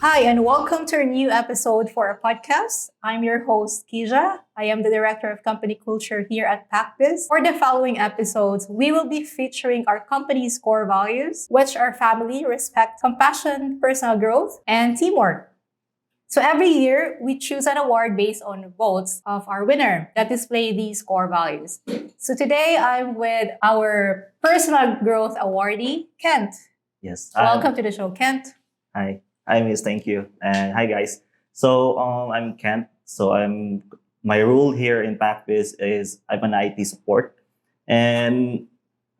Hi, and welcome to a new episode for our podcast. I'm your host, Kiezia. I am the Director of Company Culture here at Pac Biz. For the following episodes, we will be featuring our company's core values, which are family, respect, compassion, personal growth, and teamwork. So every year, we choose an award based on votes of our winner that display these core values. So today, I'm with our personal growth awardee, Kent. Yes. Welcome to the show, Kent. Hi. Hi, Miss. Thank you. And hi, guys. So I'm Kent. So I'm my role here in PacBiz is I'm an IT support, and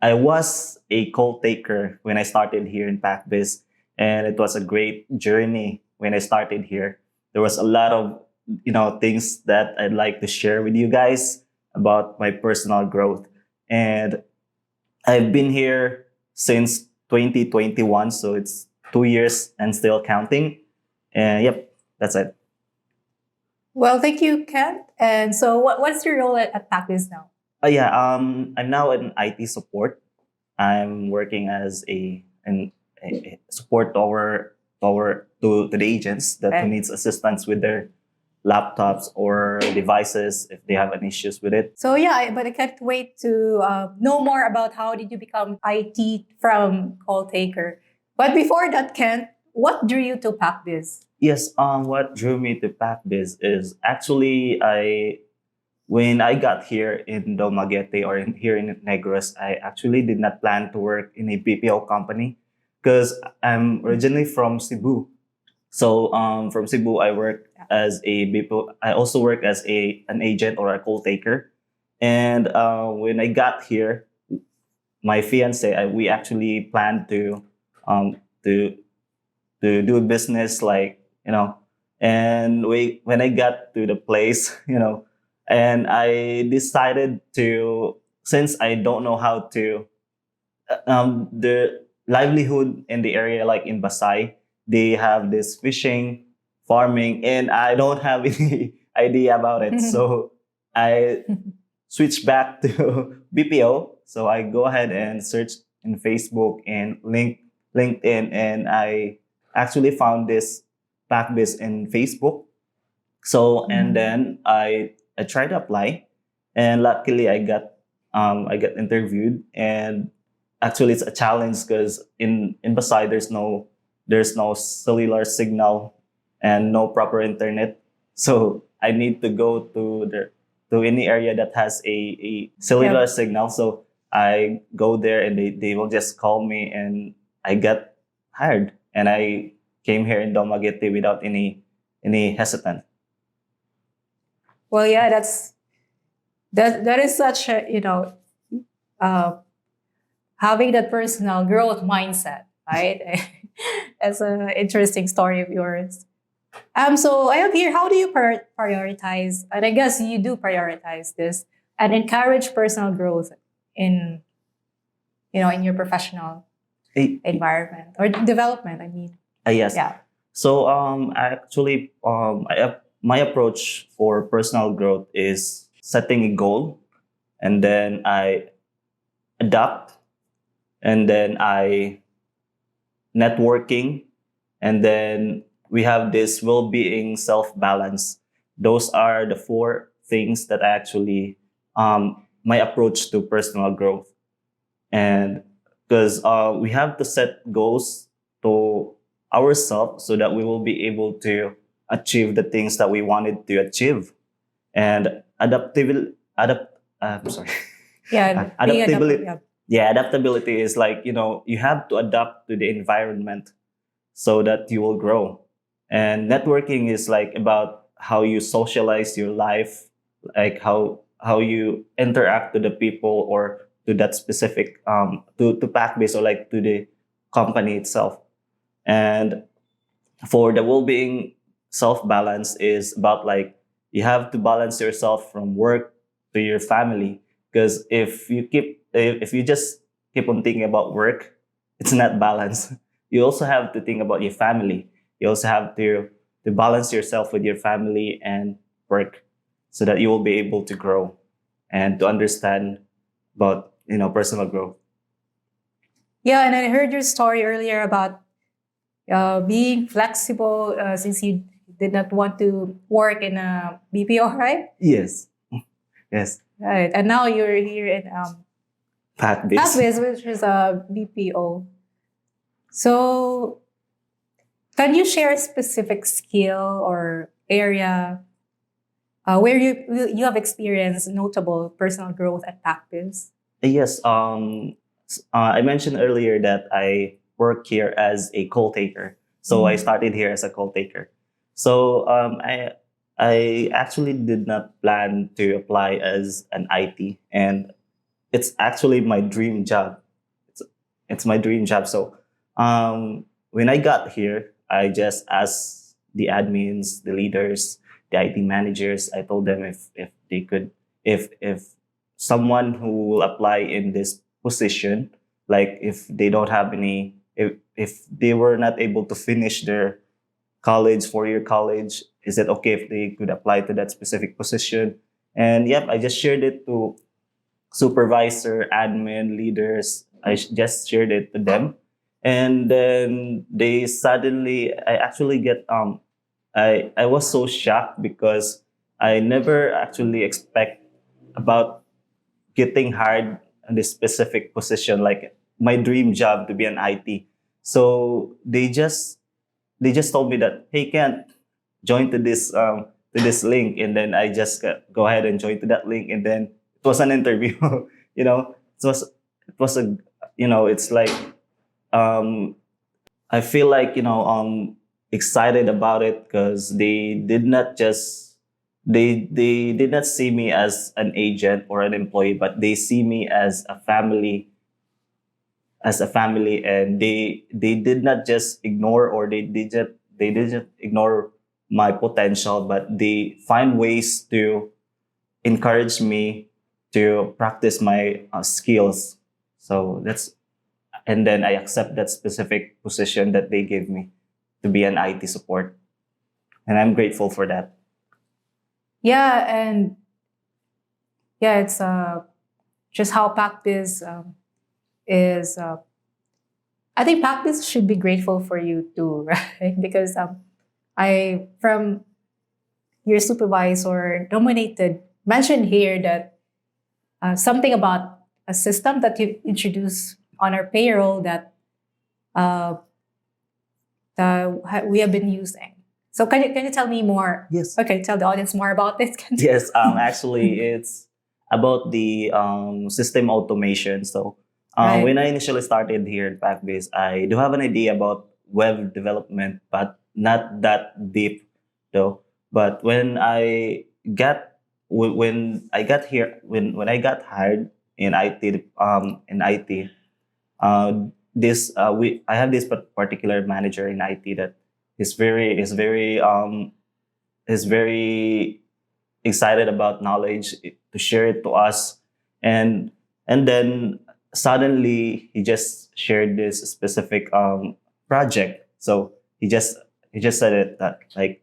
I was a call taker when I started here in PacBiz, and it was a great journey when I started here. There was a lot of things that I'd like to share with you guys about my personal growth, and I've been here since 2021, so it's 2 years and still counting. And yep, that's it. Well, thank you, Kent. And so, what's your role at PacBiz now? Yeah, I'm now in IT support. I'm working as a support to the agents that who Okay. needs assistance with their laptops or devices if they have any issues with it. So yeah, but I can't wait to know more about how did you become IT from call taker. But before that, Kent, what drew you to PacBiz? Yes, what drew me to PacBiz is actually when I got here in Dumaguete or here in Negros, I actually did not plan to work in a BPO company because I'm originally from Cebu. So from Cebu, I work as a BPO. I also work as an agent or a call taker. And when I got here, my fiance, we actually planned um, to to do business and we when I got to the place and I decided to, since I don't know how to the livelihood in the area, like in Basay, they have this fishing, farming, and I don't have any idea about it, so I switched back to BPO. So I go ahead and search in Facebook and LinkedIn, and I actually found this PacBiz in Facebook. So and then I tried to apply, and luckily I got interviewed. And actually it's a challenge because in Pasay there's no cellular signal and no proper internet. So I need to go to any area that has a cellular Yep. signal. So I go there and they will just call me, and I got hired, and I came here in Dumaguete without any hesitant. Well, yeah, that is such a uh, having that personal growth mindset, right? That's an interesting story of yours. So I have here, how do you prioritize? And I guess you do prioritize this and encourage personal growth in in your professional Eh, environment or development. I mean, yes. yeah. So actually my approach for personal growth is setting a goal, and then I adapt, and then I networking, and then we have this well-being, self-balance. Those are the four things that I actually my approach to personal growth. And because we have to set goals to ourselves so that we will be able to achieve the things that we wanted to achieve. And I'm sorry. Yeah, being Adaptability. adaptable. Yeah, adaptability is like, you have to adapt to the environment so that you will grow. And networking is like about how you socialize your life, like how you interact to the people or to that specific to Packbase or like to the company itself. And for the well-being, self-balance is about like you have to balance yourself from work to your family, because if you just keep on thinking about work, it's not balanced. You also have to think about your family. You also have to balance yourself with your family and work so that you will be able to grow and to understand about personal growth. Yeah, and I heard your story earlier about being flexible since you did not want to work in a BPO, right? Yes. Yes. Right. And now you're here in Pac Biz. Pathways, which is a BPO. So, can you share a specific skill or area where you have experienced notable personal growth at PacBiz? Yes. I mentioned earlier that I work here as a call taker. So I started here as a call taker. So I actually did not plan to apply as an IT, and it's actually my dream job. It's it's my dream job. So when I got here, I just asked the admins, the leaders, the IT managers. I told them if they could, if someone who will apply in this position, like if they don't have any, if they were not able to finish their college, 4-year college, is it okay if they could apply to that specific position? And yep, I just shared it to supervisor, admin, leaders. Just shared it to them, and then they suddenly. I actually get I was so shocked because I never actually expect about getting hired in this specific position, like my dream job to be an IT. So they just told me that, hey, Kent, join to this link, and then I just go ahead and join to that link, and then it was an interview. It was a it's like um I feel like excited about it because they did not see me as an agent or an employee, but they see me as a family, and they did not just ignore, or they didn't ignore my potential, but they find ways to encourage me to practice my skills. So that's and then I accept that specific position that they gave me to be an IT support, and I'm grateful for that. Yeah, and yeah, it's just how PacBiz is. I think PacBiz should be grateful for you too, right? Because I from your supervisor nominated mentioned here that something about a system that you introduced on our payroll that uh, we have been using. So can you tell me more? Yes. Okay, tell the audience more about this. Yes, actually, it's about the system automation. So, Right. when I initially started here at PacBase, I do have an idea about web development, but not that deep, though. But when I got here, when I got hired in IT, uh, this we I have this particular manager in IT that is very excited about knowledge to share it to us, and then suddenly he just shared this specific project. So he just said it that, like,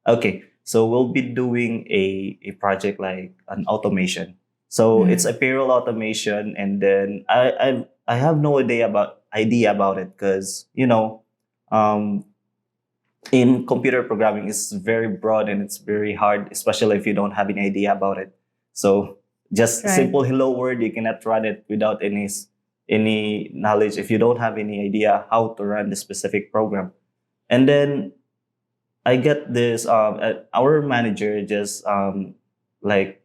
okay, so we'll be doing a project like an automation. So it's a payroll automation, and then I have no idea about it because um, in computer programming is very broad and it's very hard, especially if you don't have any idea about it. So just Right. simple hello word, you cannot run it without any knowledge if you don't have any idea how to run the specific program. And then I get this. Our manager just like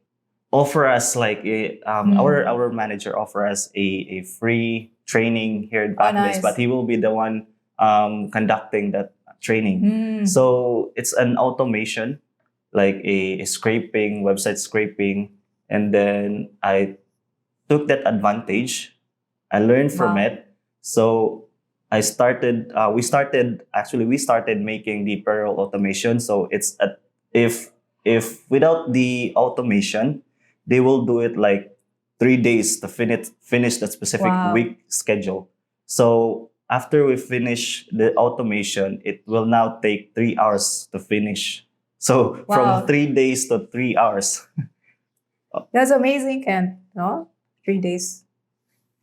offer us like our manager offer us a free training here in Oh, Bacchus, nice. but he will be the one conducting that training. So it's an automation, like a scraping, website scraping, and then I took that advantage. I learned from Wow. it. So we started making the payroll automation. So if without the automation, they will do it like 3 days to finish that specific Wow. week schedule. So after we finish the automation, it will now take 3 hours to finish. So Wow. from 3 days to 3 hours. That's amazing, Ken. No, 3 days.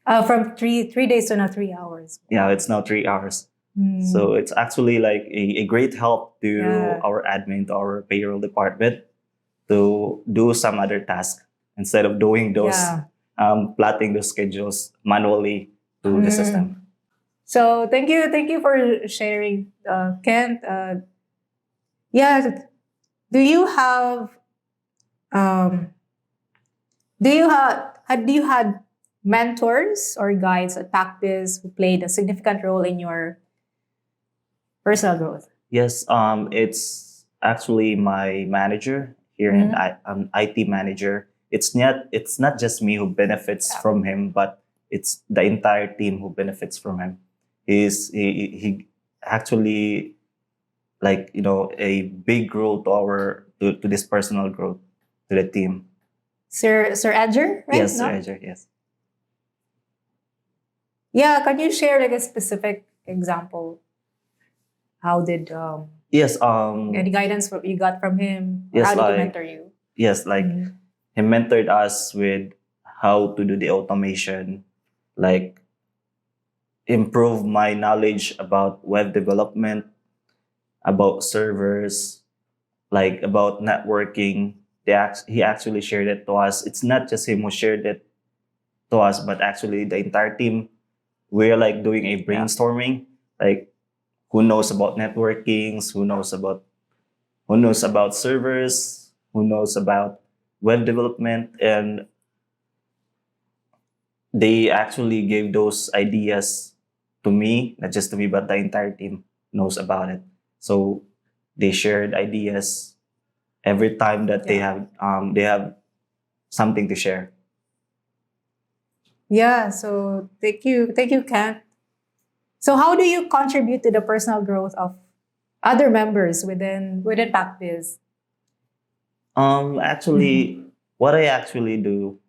From three days to now 3 hours. Yeah, it's now 3 hours. So it's actually like a great help to Yeah. our admin, to our payroll department to do some other task instead of doing those Yeah. plotting those schedules manually to the system. So thank you for sharing, Kent. Yeah, do you have um, do you had mentors or guides at PacBiz who played a significant role in your personal growth? Yes, it's actually my manager here, and I'm IT manager. It's not just me who benefits Yeah. from him, but it's the entire team who benefits from him. He actually, like, a big role to this personal growth to the team. Sir Edger, right? Yes, Sir No? Edger, yes. Yeah, can you share like a specific example? How did Yes, any guidance you got from him? Or yes, how did he like mentor you? yes, like he mentored us with how to do the automation, like improve my knowledge about web development, about servers, like about networking. He actually shared it to us. It's not just him who shared it to us, but actually the entire team. We're like doing a brainstorming, like who knows about networkings, who knows about servers, who knows about web development, and they actually gave those ideas to me, not just to me, but the entire team knows about it. So they shared ideas every time that they have something to share. Yeah, so thank you, Kent. So how do you contribute to the personal growth of other members within PacBiz? Actually, what I actually do,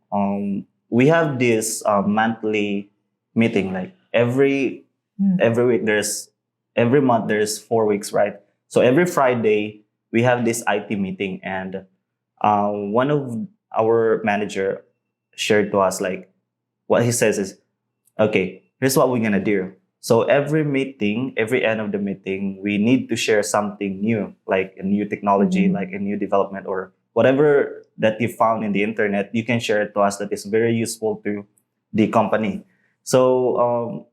we have this monthly meeting. Like every week, every month there's 4 weeks, right? So every Friday we have this IT meeting, and one of our manager shared to us, like, what he says is, okay, here's what we're gonna do. So every meeting, every end of the meeting, we need to share something new, like a new technology, like a new development, or whatever that you found in the internet. You can share it to us that is very useful to the company. So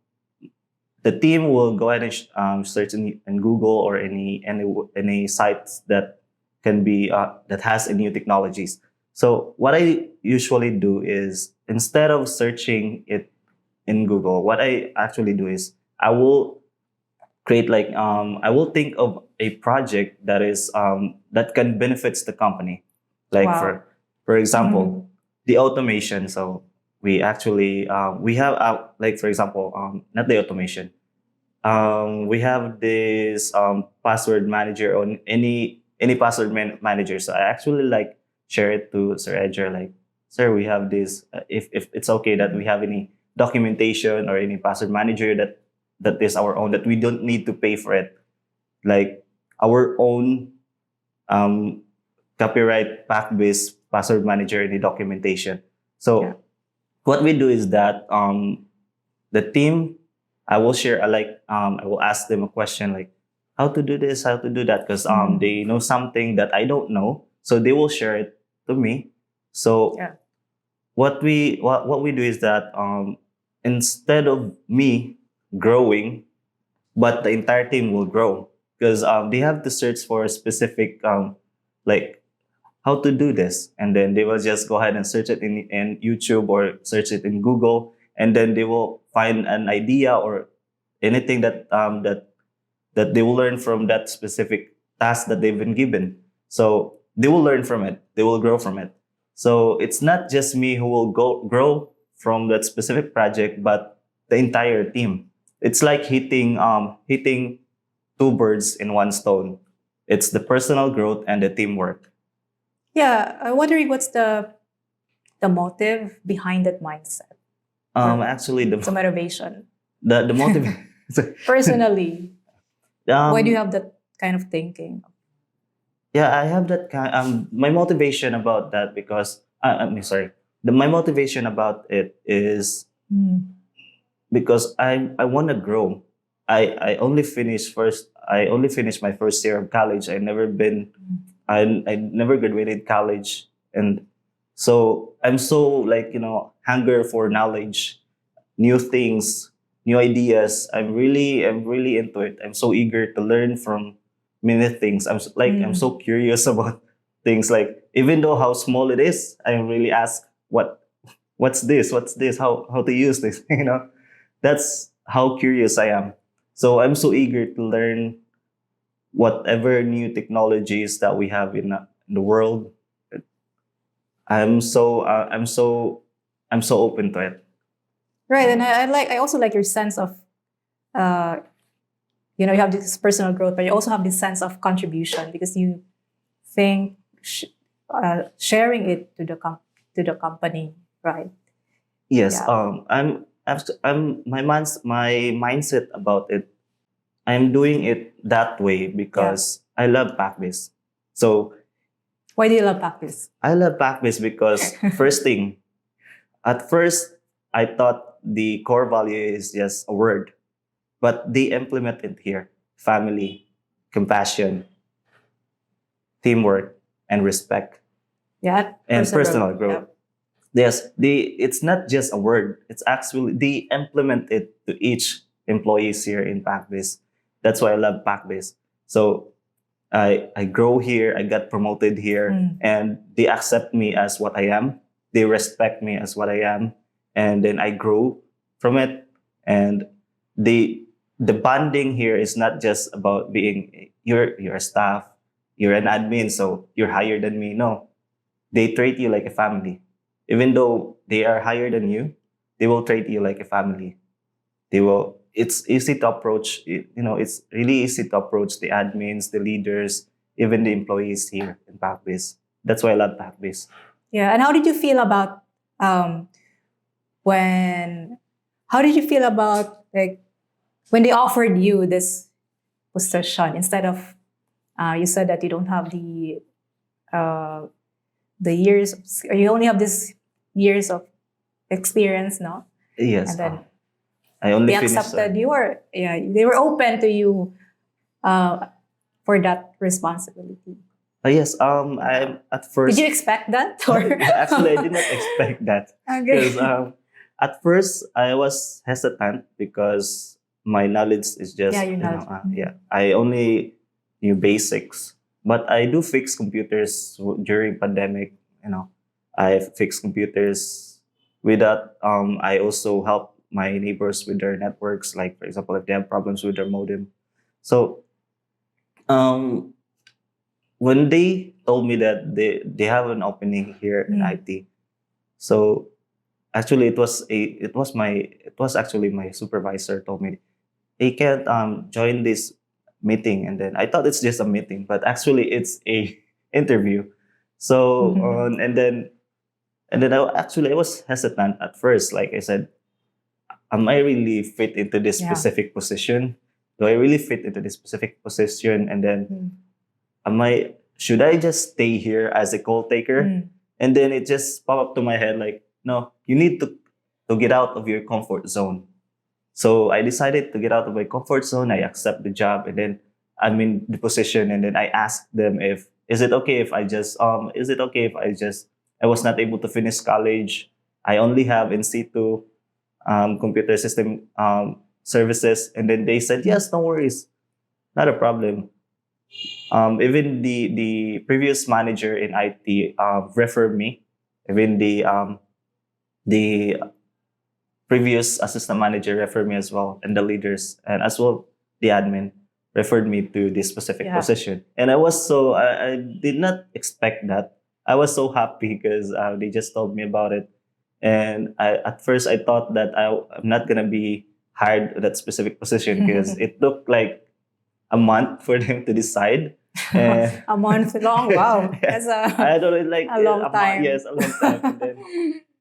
the team will go ahead and search in Google or any sites that can be that has a new technologies. So what I usually do is, instead of searching it in Google, what I actually do is I will create, like, I will think of a project that can benefits the company. Like, Wow. for example, the automation. So we have, like, for example, not the automation. We have this password manager on any password manager. So I actually, like, share it to Sir Edger, like, sir, we have this. If it's okay that we have any documentation or any password manager that is our own, that we don't need to pay for it, like our own um, copyright pack-based password manager in the documentation. So Yeah. what we do is that the team, I will share, I will ask them a question, like, how to do this, how to do that, because they know something that I don't know, so they will share it to me. So Yeah. what we do is that, instead of me growing, but the entire team will grow, because they have to search for a specific, like, how to do this, and then they will just go ahead and search it in YouTube or search it in Google, and then they will find an idea or anything that they will learn from that specific task that they've been given. So they will learn from it, they will grow from it. So it's not just me who will grow from that specific project, but the entire team. It's like hitting two birds in one stone. It's the personal growth and the teamwork. Yeah, I'm wondering what's the motive behind that mindset. Actually, It's a motivation. the motive. Personally, why do you um, have that kind of thinking? yeah, I have that kind. My motivation about that, because sorry, my motivation about it is because I want to grow. I only finished my first year of college. I never graduated college, and so I'm so like hunger for knowledge, new things, new ideas. I'm really into it. I'm so eager to learn from many things. I'm Mm. so curious about things. Like even though how small it is, I really ask what's this? What's this? How to use this? That's how curious I am. So I'm so eager to learn whatever new technologies that we have in the world. I'm so open to it. Right, and I also like your sense of uh, you have this personal growth, but you also have this sense of contribution because you think sharing it to to the company, right? Yes. Yeah, I'm my mindset about it. I'm doing it that way yeah. because I love Pac Biz. So Why do you love practice? I love Pac Biz because first thing, at first I thought the core value is just a word, but they implement it here: family, compassion, teamwork, and respect, Yeah, and personal personal growth. Yeah. growth. Yes, it's not just a word. It's actually they implement it to each employees here in PacBiz. That's why I love PacBiz. So I grow here, I got promoted here, Mm. and they accept me as what I am. They respect me as what I am, and then I grow from it. And the the bonding here is not just about being you're a staff, you're an admin, so you're higher than me. No, they treat you like a family. Even though they are higher than you, they will treat you like a family. They will. It's easy to approach. It's really easy to approach the admins, the leaders, even the employees here in PacBiz. That's why I love PacBiz. Yeah, and how did you feel about um, when? How did you feel about like when they offered you this position instead of you said that you don't have uh, the years, or you only have this years of experience, no? Yes. And then I only they finished. accepted you, or yeah, they were open to you uh, for that responsibility. Yes. I at Did you first. expect that, or Actually, I did not expect that because okay? at first I was hesitant because my knowledge is Yeah, just you're not. yeah, I only knew basics, but I do fix computers during pandemic. I fix computers. With that, I also help my neighbors with their networks. Like for example, if they have problems with their modem, so um when they told me that they have an opening here in Mm. IT. So actually it was actually my supervisor told me, "Hey, can't join this meeting." And then I thought it's just a meeting, but actually it's a interview. So I was hesitant at first. Like I said, am I really fit into this Yeah. specific position? Do I really fit into this specific position? And then Mm. should I just stay here as a call taker? Mm. And then it just popped up to my head like, no, you need to get out of your comfort zone. So I decided to get out of my comfort zone. I accept the job, and then I'm in the position, and then I asked them if is it okay if I was not able to finish college. I only have in situ computer system services, and then they said yes, no worries, not a problem. Even the previous manager in IT referred me. Even the previous assistant manager referred me as well, and the leaders and as well the admin referred me to this specific Yeah. position. And I did not expect that. I was so happy because they just told me about it. And at first I thought that I'm not gonna be hired at that specific position because it took like a month for them to decide. And A month long. Wow, that's I don't know, like a long time. yes, a long time.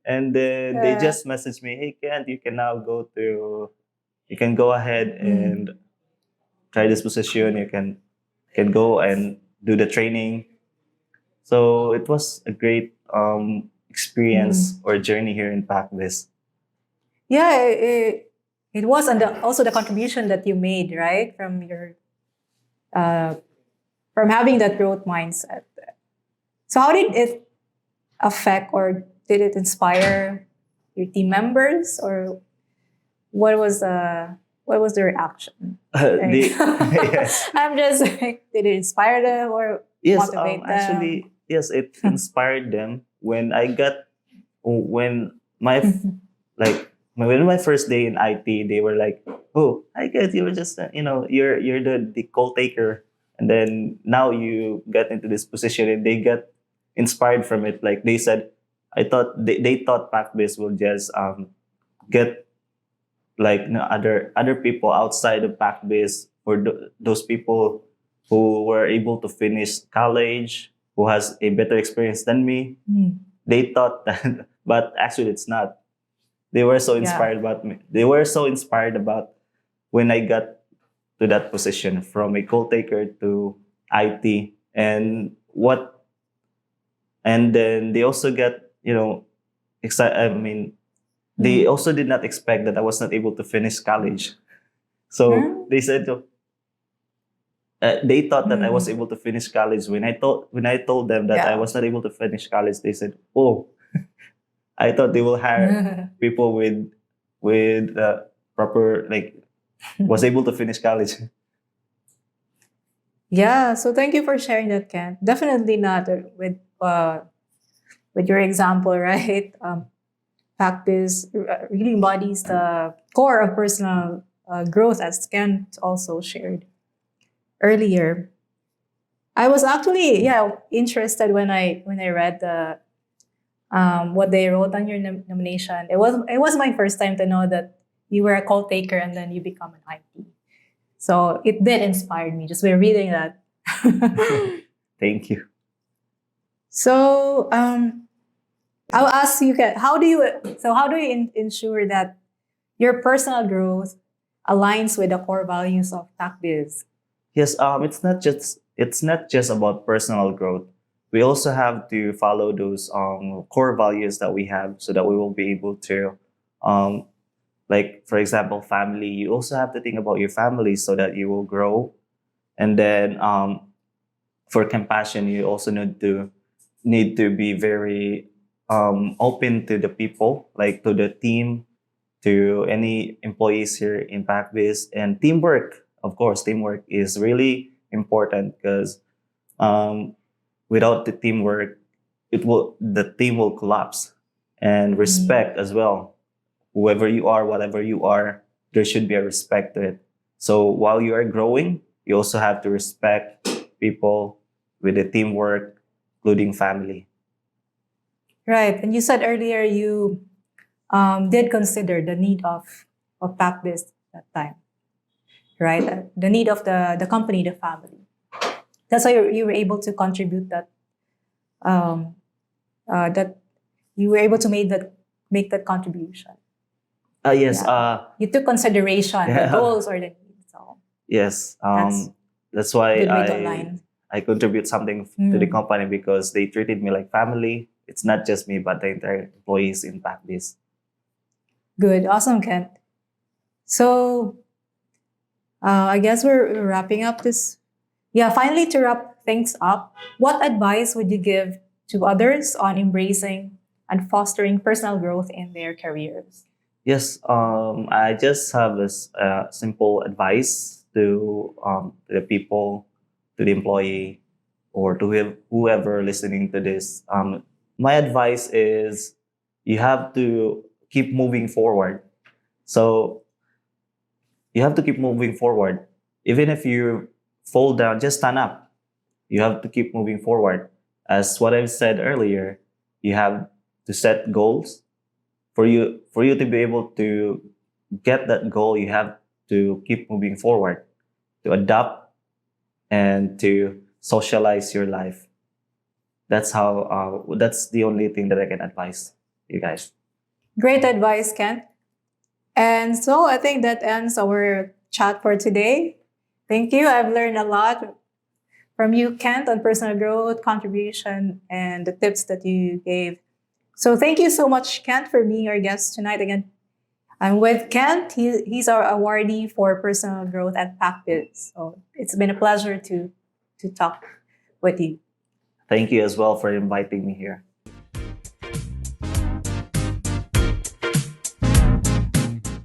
And then they Yeah. just messaged me, "Hey, Kent, you can now you can go ahead Mm. and try this position. You can go and do the training." So it was a great experience Mm. or journey here in PacBiz. Yeah, it was, and also the contribution that you made, right, from your uh, from having that growth mindset. So how did it affect, or did it inspire your team members, or what was the reaction? Like, The yes, I'm just like, did it inspire them or yes. motivate them? Actually, yes, it inspired them when I got when my like when my first day in IT, they were like, "Oh, I guess you were just you're the call taker, and then now you get into this position," and they got inspired from it. Like they said, they thought PacBiz will just get like other people outside of PacBiz, or those people who were able to finish college, who has a better experience than me. Mm. They thought that, but actually it's not. They were so Yeah. inspired about me. They were so inspired about when I got to that position from a call taker to IT, and then they also get excited. I mean, they also did not expect that I was not able to finish college. So Mm. they said they thought that I was Mm. able to finish college. When I told them that I Yeah. was not able to finish college, they said, "Oh, I thought they will hire people with proper like was able to finish college." Yeah. So thank you for sharing that, Ken. Definitely not with your example, right? Practice really embodies the core of personal growth, as Ken also shared earlier. I was actually interested when I read the what they wrote on your nomination. It was my first time to know that you were a call taker and then you become an IT. So it did inspire me just by reading that. Thank you. So I'll ask you, how do you ensure that your personal growth aligns with the core values of TACBiz? Yes, it's not just about personal growth. We also have to follow those core values that we have so that we will be able to um, like for example family. You also have to think about your family so that you will grow. And then for compassion, you also need to be very open to the people, like to the team, to any employees here in PacBiz. And teamwork, of course, teamwork is really important because um, without the teamwork, the team will collapse. And respect as well. Whoever you are, whatever you are, there should be a respect to it. So while you are growing, you also have to respect people with the teamwork, including family. Right. And you said earlier you did consider the need of PacBiz that time, right? The need of the company, the family. That's why you were able to contribute um, that you were able to make that contribution. Yes. Yeah. You took consideration the Yeah. goals or the needs. So Yes. that's That's a why good way to align. I contribute something to the company because they treated me like family. It's not just me, but the entire employees in PacBiz. Good. Awesome, Kent. So I guess we're wrapping up this. Yeah, finally to wrap things up, what advice would you give to others on embracing and fostering personal growth in their careers? Yes, I just have this simple advice to the people, to the employee, or to whoever listening to this. My advice is you have to keep moving forward. So you have to keep moving forward. Even if you fall down, just stand up. You have to keep moving forward. As what I've said earlier, you have to set goals for you to be able to get that goal. You have to keep moving forward, to adapt, and to socialize your life. That's the only thing that I can advise you guys. Great advice, Kent. And so I think that ends our chat for today. Thank you. I've learned a lot from you, Kent, on personal growth, contribution, and the tips that you gave. So thank you so much, Kent, for being our guest tonight again. I'm with Kent. He's our awardee for personal growth at Pac Biz. So it's been a pleasure to talk with you. Thank you as well for inviting me here.